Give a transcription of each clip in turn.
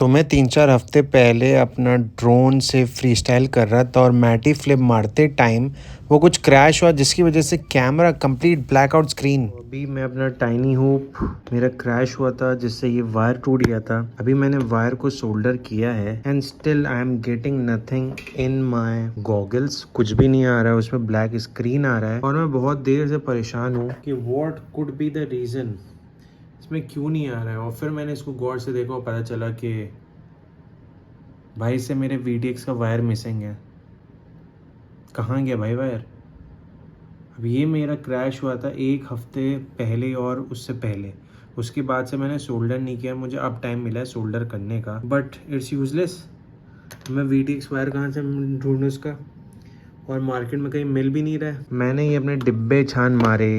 तो मैं 3-4 हफ्ते पहले अपना ड्रोन से फ्रीस्टाइल कर रहा था और मैटी फ्लिप मारते टाइम वो कुछ क्रैश हुआ जिसकी वजह से कैमरा कंप्लीट ब्लैकआउट स्क्रीन। अभी मैं अपना टाइनी होप मेरा क्रैश हुआ था जिससे ये वायर टूट गया था। अभी मैंने वायर को सोल्डर किया है and still I am getting nothing in my goggles. कुछ भी नहीं आ रहा है, उसमें ब्लैक स्क्रीन आ रहा है और मैं बहुत देर से परेशान हूँ कि what could be the reason, इसमें क्यों नहीं आ रहा है। और फिर मैंने इसको गौर से देखा और पता चला कि भाई से मेरे VTX का वायर मिसिंग है। कहाँ गया भाई वायर? अब ये मेरा क्रैश हुआ था 1 हफ्ते पहले और उससे पहले, उसके बाद से मैंने सोल्डर नहीं किया। मुझे अब टाइम मिला है सोल्डर करने का बट इट्स यूज़लेस। मैं VTX वायर कहाँ से ढूंढूँ इसका, और मार्केट में कहीं मिल भी नहीं रहा है। मैंने ये अपने डिब्बे छान मारे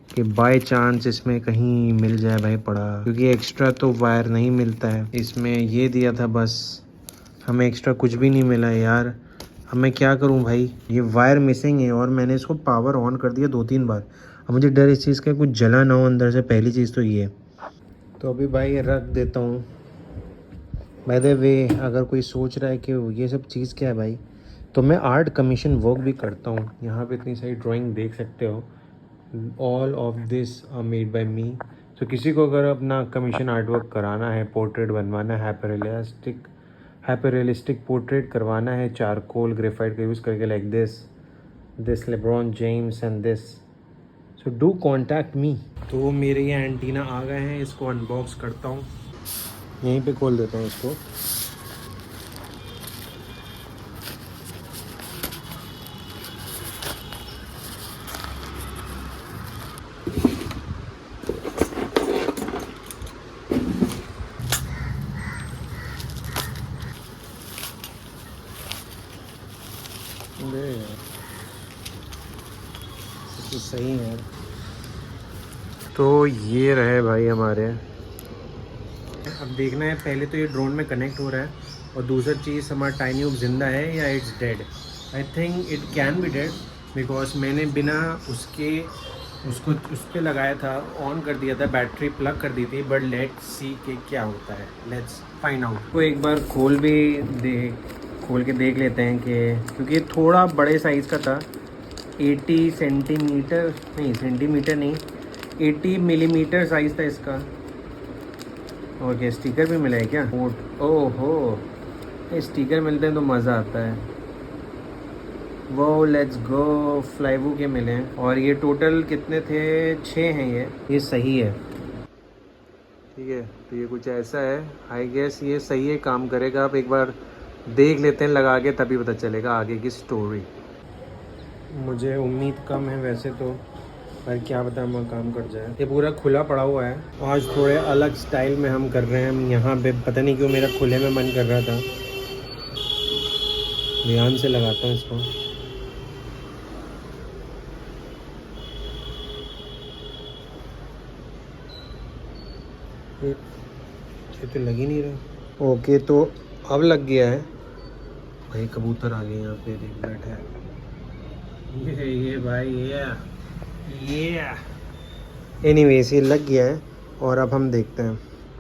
कि बाय चांस इसमें कहीं मिल जाए भाई पड़ा, क्योंकि एक्स्ट्रा तो वायर नहीं मिलता है। इसमें ये दिया था बस, हमें एक्स्ट्रा कुछ भी नहीं मिला है यार। अब मैं क्या करूं भाई, ये वायर मिसिंग है और मैंने इसको पावर ऑन कर दिया 2-3 बार। अब मुझे डर इस चीज़ का कुछ जला ना हो अंदर से, पहली चीज़ तो ये। तो अभी भाई ये रख देता हूँ। बाय द वे, अगर कोई सोच रहा है कि ये सब चीज़ क्या है भाई, तो मैं आर्ट कमीशन वर्क भी करता हूँ। यहाँ पे इतनी सारी ड्राइंग देख सकते हो, all of this are made by me. तो किसी को अगर अपना कमीशन आर्ट वर्क कराना है, पोर्ट्रेट बनवाना है, हाइपर रियलिस्टिक पोर्ट्रेट करवाना है चारकोल ग्रेफाइट का यूज़ करके, like this LeBron James and this, so do contact me. तो मेरे ये एंटीना आ गए हैं, इसको अनबॉक्स करता हूँ। यहीं पे खोल देता हूँ इसको। तो सही है। तो ये रहे भाई हमारे। अब देखना है, पहले तो ये ड्रोन में कनेक्ट हो रहा है, और दूसरी चीज़ हमारा टाइनी होप जिंदा है या it's dead. I think it can be dead because मैंने बिना उसको उस पर लगाया था, ऑन कर दिया था, बैटरी प्लग कर दी थी। बट लेट्स सी कि क्या होता है, लेट्स फाइंड आउट। तो एक बार खोल के देख लेते हैं कि, क्योंकि ये थोड़ा बड़े साइज़ का था। 80 सेंटीमीटर नहीं, सेंटीमीटर नहीं, 80 मिलीमीटर साइज़ था इसका। ओके, स्टिकर भी मिला है क्या? ओहो, स्टिकर मिलते हैं तो मज़ा आता है। वो लेट्स गो, फ्लाईवू के मिले हैं। और ये टोटल कितने थे? 6 हैं ये सही है। ठीक है, तो ये कुछ ऐसा है। आई गेस ये सही है, काम करेगा। आप एक बार देख लेते हैं लगा के, तभी पता चलेगा आगे की स्टोरी। मुझे उम्मीद कम है वैसे तो, पर क्या पता हम काम कर जाए। ये पूरा खुला पड़ा हुआ है। आज थोड़े अलग स्टाइल में हम कर रहे हैं। हम यहाँ पे पता नहीं क्यों मेरा खुले में मन कर रहा था। ध्यान से लगाता हूँ इसको। ये तो लग ही नहीं रहा। ओके, तो अब लग गया है भाई। कबूतर आ गए यहाँ पे, देख बैठा है ये भाई, ये एनीवेज ये लग गया है। और अब हम देखते हैं।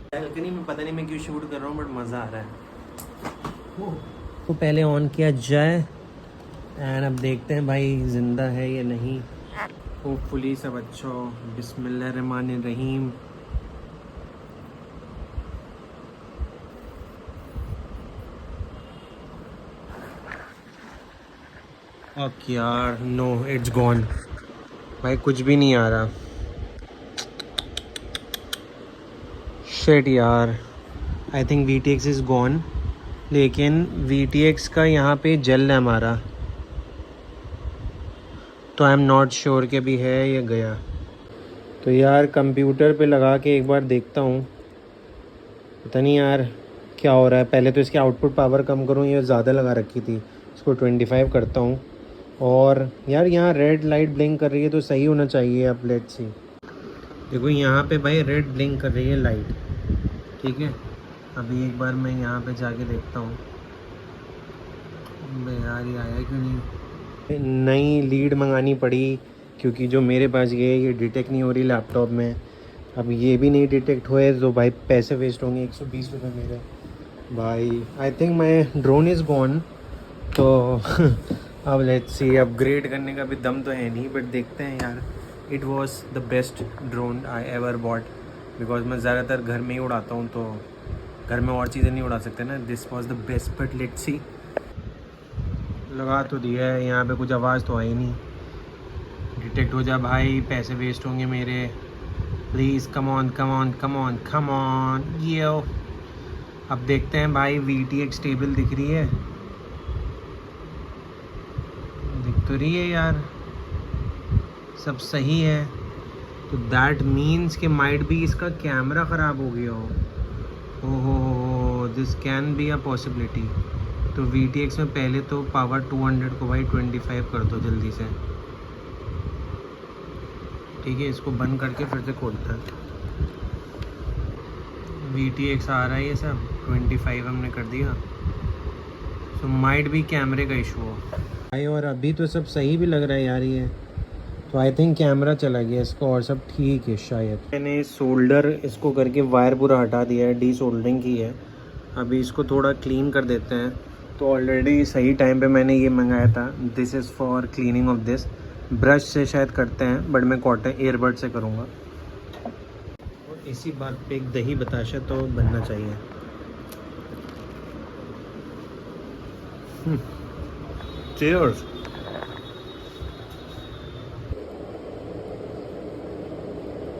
बालकनी में पता नहीं मैं क्यों शूट कर रहा हूँ, बट मज़ा आ रहा है। तो पहले ऑन किया जाए एंड अब देखते हैं भाई जिंदा है या नहीं। होपफुली सब अच्छा हो। बिस्मिल्लाहिर्रहमानिर्रहीम। ओके यार, नो इट्स गॉन भाई, कुछ भी नहीं आ रहा। शिट यार, I think VTX is gone. लेकिन VTX का यहाँ पे जल है हमारा, तो आई एम नॉट श्योर कि भी है या गया। तो यार कंप्यूटर पे लगा के एक बार देखता हूँ, पता नहीं यार क्या हो रहा है। पहले तो इसकी आउटपुट पावर कम करूँ, ये ज़्यादा लगा रखी थी, इसको 25 करता हूँ। और यार यहाँ रेड लाइट ब्लिंक कर रही है, तो सही होना चाहिए। अब लेट्स सी। देखो यहाँ पे भाई रेड ब्लिंक कर रही है लाइट, ठीक है। अभी एक बार मैं यहाँ पे जाके देखता हूँ। यार ये आया क्यों नहीं? नई लीड मंगानी पड़ी, क्योंकि जो मेरे पास ये डिटेक्ट नहीं हो रही लैपटॉप में। अब ये भी नहीं डिटेक्ट हुए तो भाई पैसे वेस्ट होंगे, 120 रुपये मेरे। भाई I think my drone is gone. तो अब लेट्स सी, अपग्रेड करने का भी दम तो है नहीं, बट देखते हैं यार। It was the best drone I ever bot, because मैं ज़्यादातर घर में ही उड़ाता हूँ, तो घर में और चीज़ें नहीं उड़ा सकते ना। This was the best, but let's see. लगा तो दिया है, यहाँ पे कुछ आवाज़ तो आई नहीं। डिटेक्ट हो जा भाई, पैसे वेस्ट होंगे मेरे। Please come on come on come on come on ये। अब देखते हैं भाई, VTX टेबल दिख रही है, दिख तो रही है यार, सब सही है। तो दैट मीन्स कि माइट भी इसका कैमरा ख़राब हो गया हो। ओहो, this can be a possibility. तो VTX में पहले तो पावर 200 को भाई 25 कर दो जल्दी से। ठीक है, इसको बंद करके फिर से खोलता है। VTX आ रहा है, ये सब 25 हमने कर दिया। सो माइट भी कैमरे का इशू हो भाई। और अभी तो सब सही भी लग रहा है यार ये। तो आई थिंक कैमरा चला गया इसका, और सब ठीक है शायद। मैंने सोल्डर इसको करके वायर पूरा हटा दिया है, डी सोल्डरिंग की है। अभी इसको थोड़ा क्लीन कर देते हैं। तो ऑलरेडी सही टाइम पे मैंने ये मंगाया था। This is for cleaning of this. Brush से शायद करते हैं, बट मैं कॉटन ईयरबड से करूँगा। और इसी बात पे एक दही बताशा तो बनना चाहिए। चीयर्स।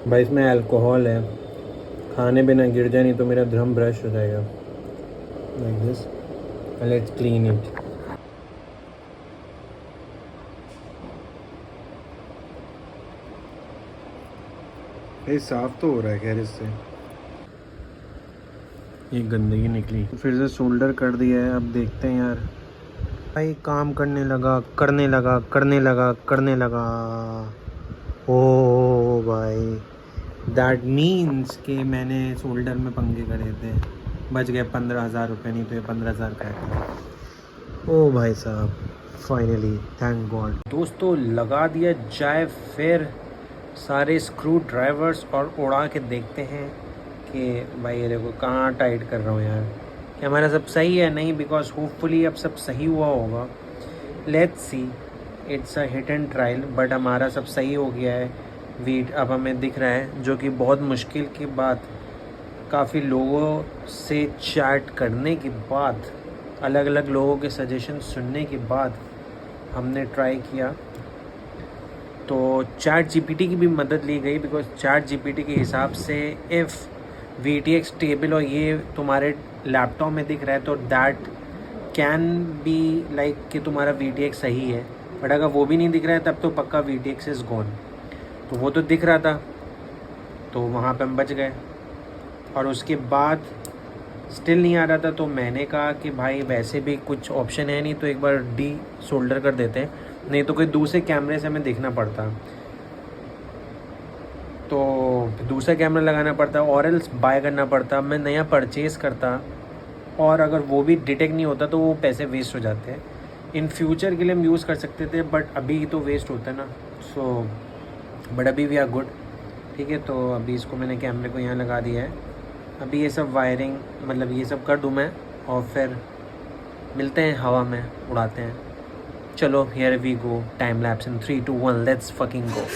भाई इसमें अल्कोहल है, खाने पे ना गिर जाए, नहीं तो मेरा ड्रम ब्रश हो जाएगा। Like this, let's clean it. ये साफ तो हो रहा है खैर इससे, ये गंदगी निकली। फिर से सोल्डर कर दिया है। अब देखते हैं यार। भाई काम करने लगा करने लगा करने लगा करने लगा। ओ भाई, दैट मीन्स कि मैंने सोल्डर में पंगे करे थे। बच गए 15,000 रुपये, नहीं तो ये 15,000 का है। ओ भाई साहब, फाइनली थैंक गॉड। दोस्तों लगा दिया जाए फिर सारे स्क्रू ड्राइवर्स, और उड़ा के देखते हैं कि भाई ये देखो कहाँ टाइट कर रहा हूँ यार, कि हमारा सब सही है नहीं। बिकॉज होपफुली अब सब सही हुआ होगा। Let's see, it's a hit and trial, but हमारा सब सही हो गया है। वीट अब हमें दिख रहा है, जो कि बहुत मुश्किल की बात। काफ़ी लोगों से चैट करने के बाद, अलग अलग लोगों के सजेशन सुनने के बाद हमने ट्राई किया। तो चैट जीपीटी की भी मदद ली गई, बिकॉज चैट जीपीटी के हिसाब से इफ़ VTX टेबल और ये तुम्हारे लैपटॉप में दिख रहा है, तो दैट कैन बी लाइक कि तुम्हारा VTX सही है। बट अगर वो भी नहीं दिख रहा है, तब तो पक्का VTX इज़ गॉन। तो वो तो दिख रहा था, तो वहाँ पे हम बच गए। और उसके बाद स्टिल नहीं आ रहा था, तो मैंने कहा कि भाई वैसे भी कुछ ऑप्शन है नहीं, तो एक बार डी सोल्डर कर देते हैं, नहीं तो कोई दूसरे कैमरे से हमें देखना पड़ता। तो दूसरा कैमरा लगाना पड़ता और एल्स बाय करना पड़ता, मैं नया परचेज़ करता, और अगर वो भी डिटेक्ट नहीं होता तो वो पैसे वेस्ट हो जाते हैं। इन फ्यूचर के लिए हम यूज़ कर सकते थे, बट अभी तो वेस्ट होता है ना। सो बट अभी वी आर गुड। ठीक है, तो अभी इसको मैंने कैमरे को यहाँ लगा दिया है। अभी ये सब वायरिंग मतलब ये सब कर दूँ मैं, और फिर मिलते हैं हवा में, उड़ाते हैं। चलो here we go, time lapse in 3 2 1, let's fucking go.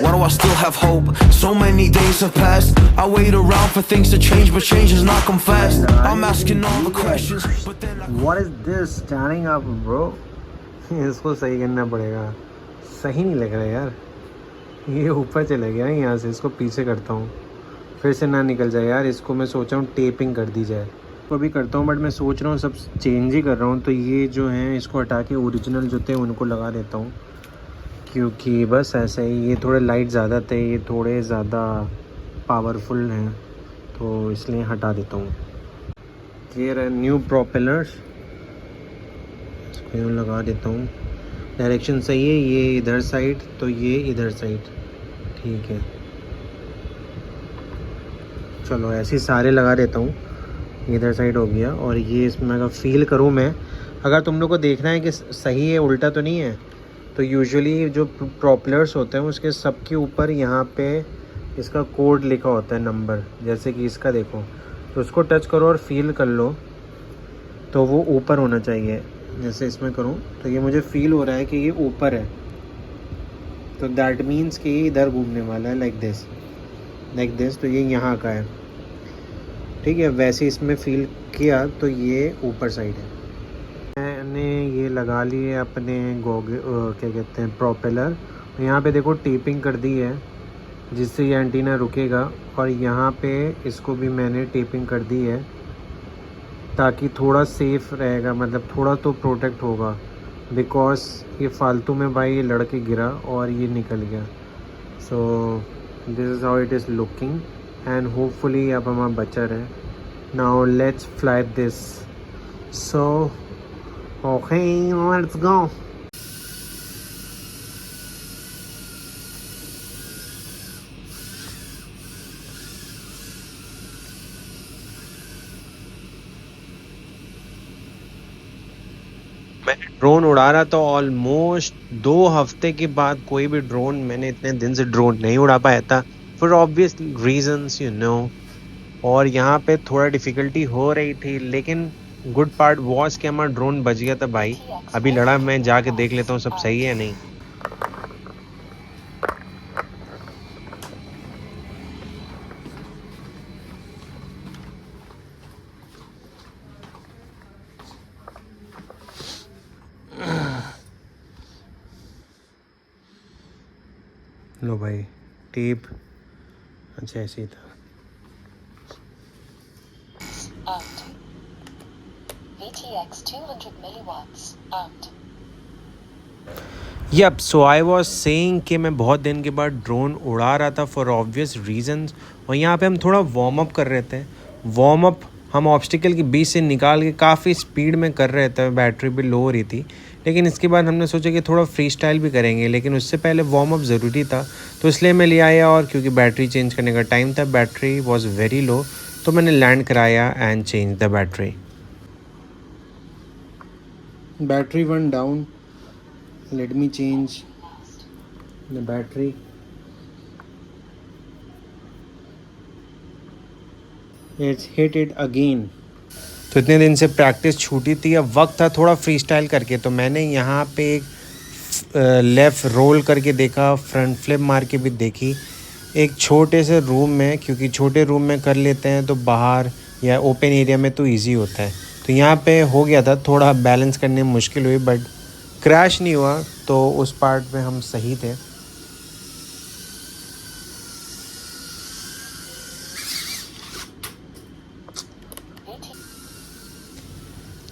Why do I still have hope? So many days have passed. I wait around for things to change, but change has not come fast. I'm asking all the questions, but then What is this standing up, bro? इसको सही करना पड़ेगा, सही नहीं लग रहा यार। ये ऊपर चला गया है यहाँ से, इसको पीछे करता हूँ, फिर से ना निकल जाए यार। इसको मैं सोच रहा हूँ टेपिंग कर दी जाए, तो भी करता हूँ, बट मैं सोच रहा हूँ सब चेंज ही कर रहा हूँ। तो ये जो हैं इसको हटा के ओरिजिनल जो थे उनको लगा देता हूँ, क्योंकि बस ऐसे ही ये थोड़े लाइट ज़्यादा थे, ये थोड़े ज़्यादा पावरफुल हैं, तो इसलिए हटा देता हूँ। ये रहे न्यू प्रोपेलर्स, इसको यूँ लगा देता हूँ। डायरेक्शन सही है, ये इधर साइड तो ये इधर साइड, ठीक है। चलो ऐसे सारे लगा देता हूँ, इधर साइड हो गया। और ये इसमें अगर फील करूँ मैं, अगर तुम लोग को देखना है कि सही है उल्टा तो नहीं है, तो यूजुअली जो प्रोपेलर्स होते हैं उसके सबके ऊपर यहाँ पे इसका कोड लिखा होता है, नंबर। जैसे कि इसका देखो, तो उसको टच करो और फील कर लो, तो वो ऊपर होना चाहिए। जैसे इसमें करूँ तो ये मुझे फील हो रहा है कि ये ऊपर है, तो दैट मीन्स कि ये इधर घूमने वाला है, लाइक दिस, तो ये यहाँ का है, ठीक है। वैसे इसमें फील किया तो ये ऊपर साइड है। मैंने ये लगा लिए अपने क्या कहते हैं, प्रोपेलर। यहाँ पे देखो टेपिंग कर दी है जिससे ये एंटीना रुकेगा, और यहाँ पे इसको भी मैंने टेपिंग कर दी है ताकि थोड़ा सेफ रहेगा, मतलब थोड़ा तो प्रोटेक्ट होगा, बिकॉज ये फालतू में भाई ये लड़के गिरा और ये निकल गया। So this is how it is looking and hopefully अब हमारा बचा रहे। Now let's fly this, so okay let's go. मैं ड्रोन उड़ा रहा था ऑलमोस्ट 2 हफ्ते के बाद। कोई भी ड्रोन, मैंने इतने दिन से ड्रोन नहीं उड़ा पाया था for obvious reasons, you know. और यहाँ पे थोड़ा डिफ़िकल्टी हो रही थी, लेकिन गुड पार्ट वॉज कि हमारा ड्रोन बच गया था भाई। अभी लड़ा, मैं जाके देख लेता हूँ सब सही है नहीं। लो भाई टेप, अच्छा ऐसे ही था। Armed. VTX 200 milliwatts. Armed. Yup, so I was saying कि मैं बहुत दिन के बाद ड्रोन उड़ा रहा था फॉर ऑब्वियस रीजंस, और यहाँ पे हम थोड़ा वार्म अप कर रहे थे। वार्म अप हम ऑब्स्टिकल के बीच से निकाल के काफ़ी स्पीड में कर रहे थे, बैटरी भी लो हो रही थी। लेकिन इसके बाद हमने सोचा कि थोड़ा फ्री स्टाइल भी करेंगे, लेकिन उससे पहले वार्म अप ज़रूरी था, तो इसलिए मैं ले आया। और क्योंकि बैटरी चेंज करने का टाइम था, बैटरी वॉज वेरी लो, तो मैंने लैंड कराया and change the battery. Battery one down, let me change the battery। Let's hit it again। तो इतने दिन से प्रैक्टिस छूटी थी, अब वक्त था थोड़ा फ्री स्टाइल करके। तो मैंने यहाँ पे एक लेफ़्ट रोल करके देखा, फ्रंट फ्लिप मार के भी देखी, एक छोटे से रूम में, क्योंकि छोटे रूम में कर लेते हैं तो बाहर या ओपन एरिया में तो इजी होता है। तो यहाँ पे हो गया था, थोड़ा बैलेंस करने में मुश्किल हुई, बट क्रैश नहीं हुआ, तो उस पार्ट में हम सही थे।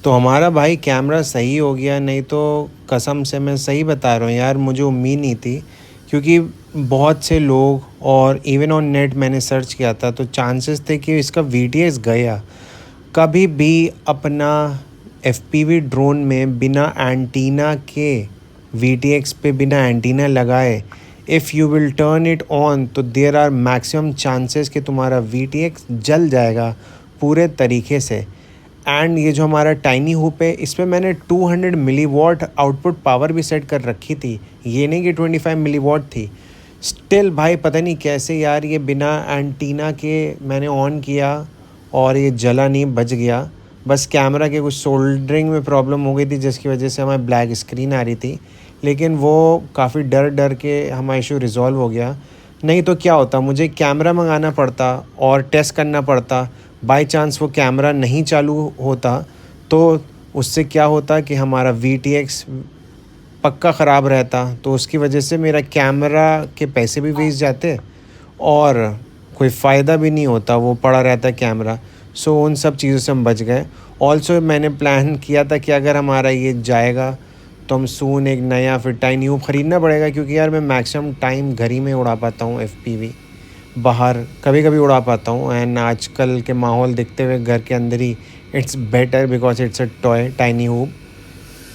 तो हमारा भाई कैमरा सही हो गया, नहीं तो कसम से मैं सही बता रहा हूँ यार, मुझे उम्मीद नहीं थी, क्योंकि बहुत से लोग और इवन ऑन नेट मैंने सर्च किया था, तो चांसेस थे कि इसका VTX गया। कभी भी अपना FPV ड्रोन में बिना एंटीना के, VTX पे बिना एंटीना लगाए, if you will turn it on, तो देयर आर मैक्सिमम चांसेस कि तुम्हारा VTX जल जाएगा पूरे तरीके से। एंड ये जो हमारा टाइनी हुप है, इस पर मैंने 200 मिलीवॉट आउटपुट पावर भी सेट कर रखी थी, ये नहीं कि 25 मिलीवॉट थी। स्टिल भाई पता नहीं कैसे यार ये बिना एंटीना के मैंने ऑन किया और ये जला नहीं, बच गया। बस कैमरा के कुछ सोल्डरिंग में प्रॉब्लम हो गई थी, जिसकी वजह से हमारी ब्लैक स्क्रीन आ रही थी, लेकिन वो काफ़ी डर के हमारा इशू रिज़ॉल्व हो गया। नहीं तो क्या होता, मुझे कैमरा मंगाना पड़ता और टेस्ट करना पड़ता। बाय चांस वो कैमरा नहीं चालू होता तो उससे क्या होता कि हमारा VTX पक्का ख़राब रहता, तो उसकी वजह से मेरा कैमरा के पैसे भी वेस्ट जाते और कोई फ़ायदा भी नहीं होता, वो पड़ा रहता कैमरा। सो उन सब चीज़ों से हम बच गए। ऑल्सो मैंने प्लान किया था कि अगर हमारा ये जाएगा तो हम सून एक नया फिर टाइनी हुप ख़रीदना पड़ेगा, क्योंकि यार मैं मैक्सिमम टाइम घर ही में उड़ा पाता हूँ FPV, बाहर कभी कभी उड़ा पाता हूँ। एंड आजकल के माहौल देखते हुए घर के अंदर ही it's better, because it's a toy tiny hoop.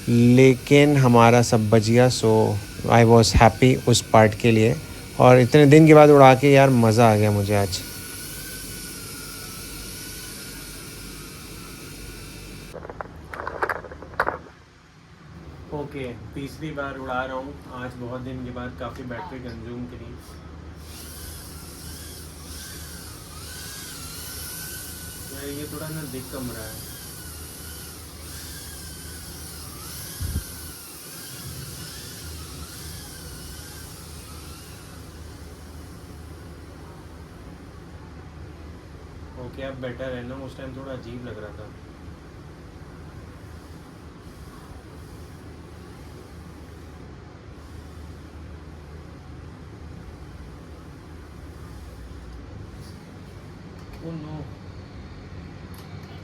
लेकिन हमारा सब बच गया, सो आई वॉज हैप्पी उस पार्ट के लिए। और इतने दिन के बाद उड़ा के यार मज़ा आ गया मुझे आज। ओके, तीसरी बार उड़ा रहा हूँ आज, बहुत दिन के बाद, काफ़ी बैटरी कंज्यूम करी। ये थोड़ा ना दिख कम रहा है। ओके अब बेटर है ना, उस टाइम थोड़ा अजीब लग रहा था। ओह नो,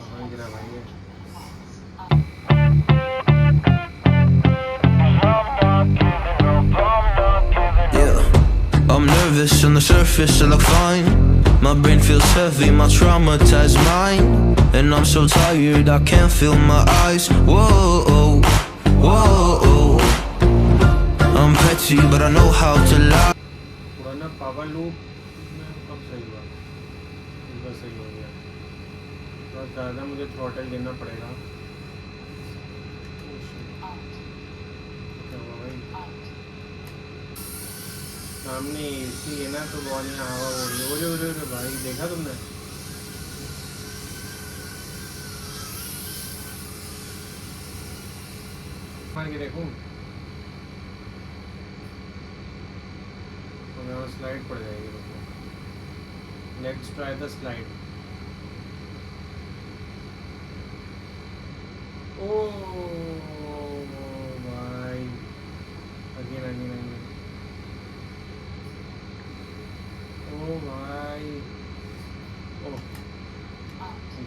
कहाँ गिरा भाई ये? Yeah, I'm nervous on the surface, I look fine. My brain feels heavy, my traumatized mind. And I'm so tired, I can't feel my eyes. Whoa, whoa. I'm petty, but I know how to lie. पुराना power loop में कब सही हुआ? इस बार सही हो गया। थोड़ा ज़्यादा मुझे थ्रॉटल देना पड़ेगा। क्या हुआ भाई? सामने एसी है ना, तो बहुत यहाँ हवा हो रही है। ओरे भाई, देखा तुमने? मार के देखूं तो मैं स्लाइड पड़ जाएगी। Let's try the slide. Oh भाई, अगेन। ओ भाई, ओह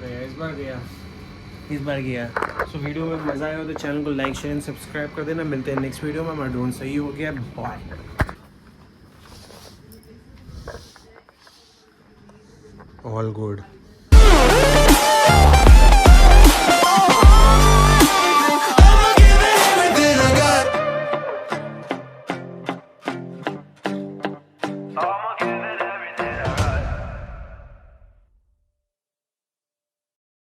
गया, इस बार गया। सो वीडियो में मज़ा आया हो तो चैनल को लाइक शेयर एंड सब्सक्राइब कर देना। मिलते हैं नेक्स्ट वीडियो में। हमारा ड्रोन सही हो गया। बाय। All good.